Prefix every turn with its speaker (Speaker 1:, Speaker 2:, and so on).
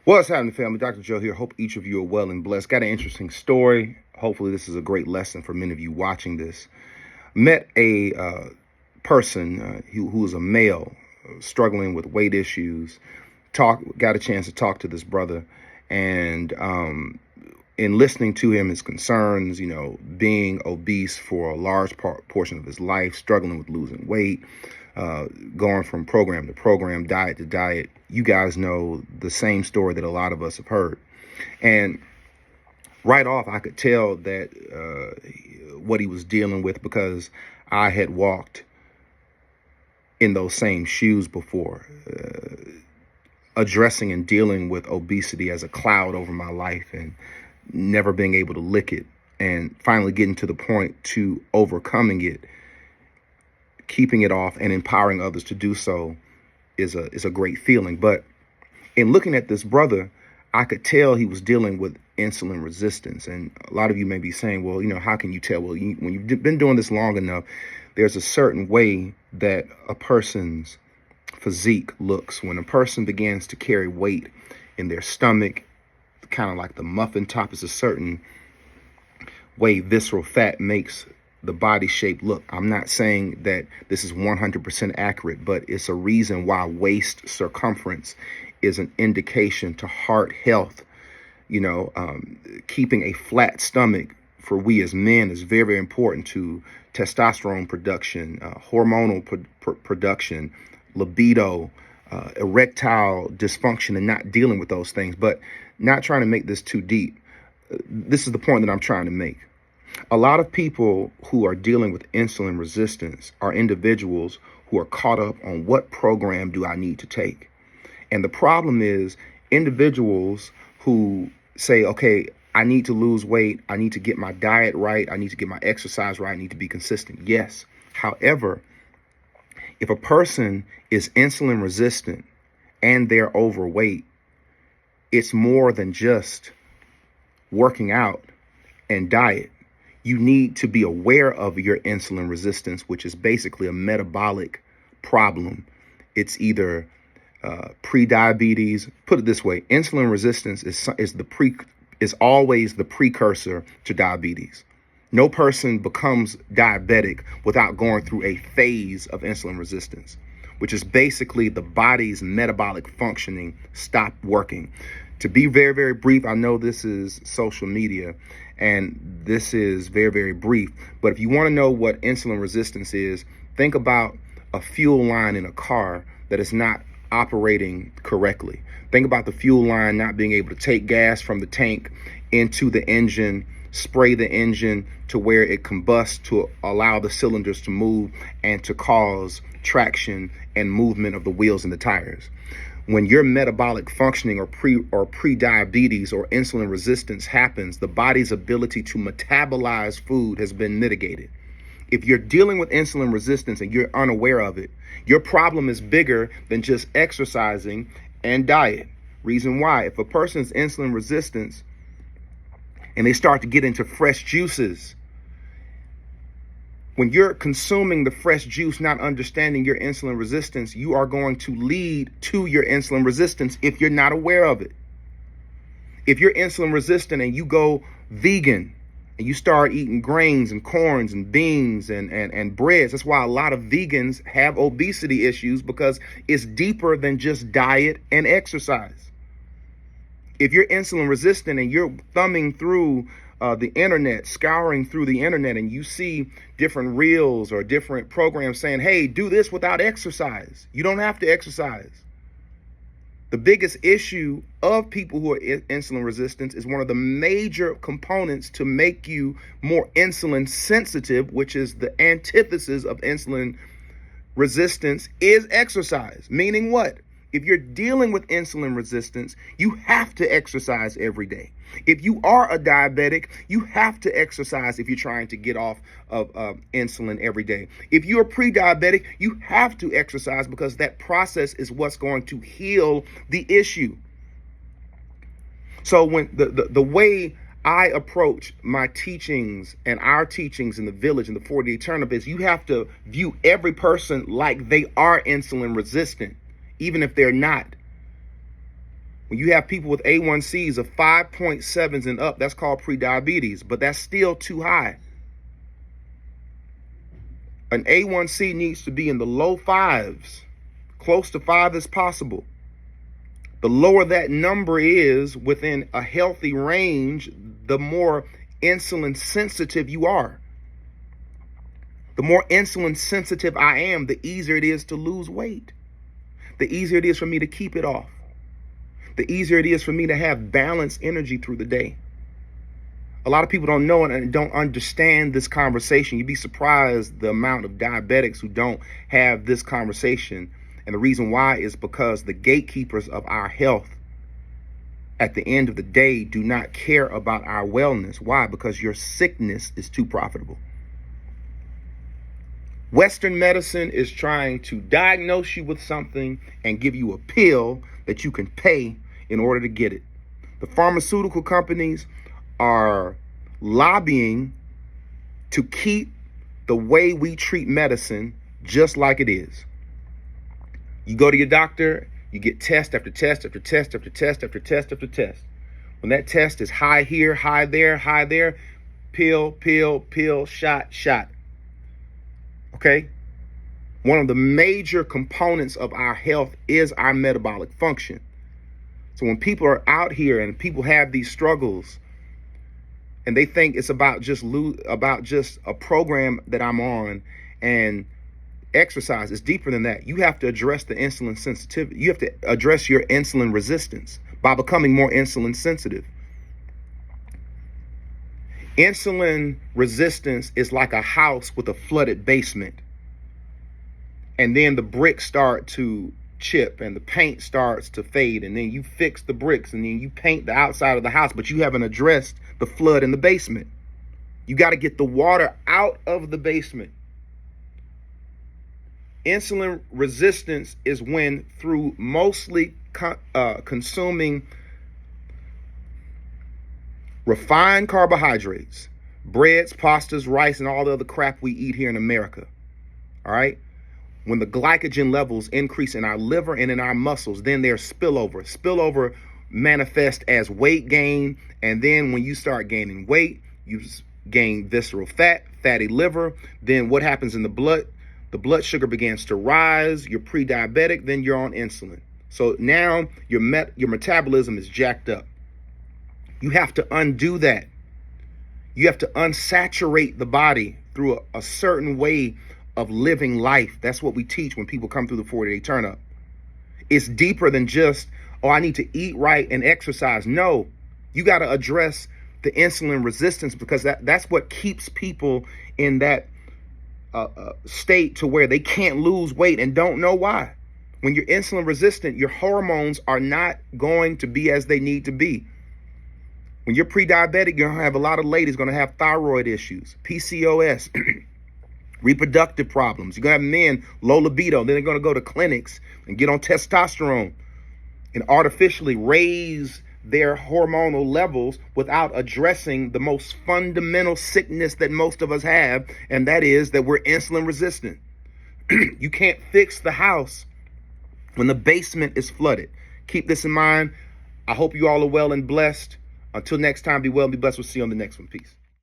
Speaker 1: What's happening, family? Dr. Joe here. Hope each of you are well and blessed. Got an interesting story. Hopefully, this is a great lesson for many of you watching this. Met a person who was a male struggling with weight issues. Got a chance to talk to this brother, and in listening to him, his concerns, being obese for a large portion of his life, struggling with losing weight, going from program to program, diet to diet. You guys know the same story that a lot of us have heard. And right off, I could tell that what he was dealing with, because I had walked in those same shoes before, addressing and dealing with obesity as a cloud over my life and never being able to lick it, and finally getting to the point to overcoming it, keeping it off, and empowering others to do so is a great feeling. But in looking at this brother, I could tell he was dealing with insulin resistance. And a lot of you may be saying, well, how can you tell? Well, when you've been doing this long enough, there's a certain way that a person's physique looks. When a person begins to carry weight in their stomach, kind of like the muffin top, is a certain way visceral fat makes the body shape look. I'm not saying that this is 100% accurate, but it's a reason why waist circumference is an indication to heart health. Keeping a flat stomach for we as men is very, very important to testosterone production, hormonal production, libido, erectile dysfunction, and not dealing with those things. But not trying to make this too deep. This is the point that I'm trying to make. A lot of people who are dealing with insulin resistance are individuals who are caught up on what program do I need to take. And the problem is individuals who say, okay, I need to lose weight. I need to get my diet right. I need to get my exercise right. I need to be consistent. Yes. However, if a person is insulin resistant and they're overweight, it's more than just working out and diet. You need to be aware of your insulin resistance, which is basically a metabolic problem. It's either pre-diabetes. Put it this way: insulin resistance is always the precursor to diabetes. No person becomes diabetic without going through a phase of insulin resistance, which is basically the body's metabolic functioning stop working. To be very, very brief, I know this is social media and this is very, very brief, but if you want to know what insulin resistance is, think about a fuel line in a car that is not operating correctly. Think about the fuel line not being able to take gas from the tank into the engine, spray the engine to where it combusts to allow the cylinders to move and to cause traction and movement of the wheels and the tires. When your metabolic functioning or pre-diabetes or insulin resistance happens, the body's ability to metabolize food has been mitigated. If you're dealing with insulin resistance and you're unaware of it, your problem is bigger than just exercising and diet. Reason why: if a person's insulin resistance and they start to get into fresh juices, when you're consuming the fresh juice, not understanding your insulin resistance, you are going to lead to your insulin resistance if you're not aware of it. If you're insulin resistant and you go vegan and you start eating grains and corns and beans and breads, that's why a lot of vegans have obesity issues, because it's deeper than just diet and exercise. If you're insulin resistant and you're thumbing through the internet, scouring through the internet, and you see different reels or different programs saying, hey, do this without exercise. You don't have to exercise. The biggest issue of people who are insulin resistant is one of the major components to make you more insulin sensitive, which is the antithesis of insulin resistance, is exercise. Meaning what? If you're dealing with insulin resistance, you have to exercise every day. If you are a diabetic, you have to exercise if you're trying to get off of insulin every day. If you're pre-diabetic, you have to exercise, because that process is what's going to heal the issue. So when the way I approach my teachings and our teachings in the village in the 40-day turn-up is, you have to view every person like they are insulin resistant, even if they're not. When you have people with A1Cs of 5.7s and up, that's called prediabetes, but that's still too high. An A1C needs to be in the low 5s, close to 5 as possible. The lower that number is within a healthy range, the more insulin sensitive you are. The more insulin sensitive I am, the easier it is to lose weight. The easier it is for me to keep it off. The easier it is for me to have balanced energy through the day. A lot of people don't know it and don't understand this conversation. You'd be surprised the amount of diabetics who don't have this conversation. And the reason why is because the gatekeepers of our health at the end of the day do not care about our wellness. Why? Because your sickness is too profitable. Western medicine is trying to diagnose you with something and give you a pill that you can pay in order to get it. The pharmaceutical companies are lobbying to keep the way we treat medicine just like it is. You go to your doctor, you get test after test after test after test after test after test. When that test is high here, high there, pill, shot. Okay? One of the major components of our health is our metabolic function. So when people are out here and people have these struggles and they think it's about just a program that I'm on and exercise, is deeper than that. You have to address the insulin sensitivity. You have to address your insulin resistance by becoming more insulin sensitive. Insulin resistance is like a house with a flooded basement. And then the bricks start to chip and the paint starts to fade, and then you fix the bricks and then you paint the outside of the house, but you haven't addressed the flood in the basement. You got to get the water out of the basement. Insulin resistance is when, through mostly consuming refined carbohydrates, breads, pastas, rice, and all the other crap we eat here in America, all right? When the glycogen levels increase in our liver and in our muscles, then there's spillover. Spillover manifests as weight gain, and then when you start gaining weight, you gain visceral fat, fatty liver. Then what happens in the blood? The blood sugar begins to rise. You're pre-diabetic, then you're on insulin. So now your metabolism is jacked up. You have to undo that. You have to unsaturate the body through a certain way of living life. That's what we teach when people come through the 40-day turn up. It's deeper than just, oh, I need to eat right and exercise. No, you got to address the insulin resistance, because that's what keeps people in that state to where they can't lose weight and don't know why. When you're insulin resistant, your hormones are not going to be as they need to be. When you're pre-diabetic, you're going to have a lot of ladies going to have thyroid issues, PCOS, reproductive problems. You're going to have men, low libido. Then they're going to go to clinics and get on testosterone and artificially raise their hormonal levels without addressing the most fundamental sickness that most of us have, and that is that we're insulin resistant. You can't fix the house when the basement is flooded. Keep this in mind. I hope you all are well and blessed. Until next time, be well and be blessed. We'll see you on the next one. Peace.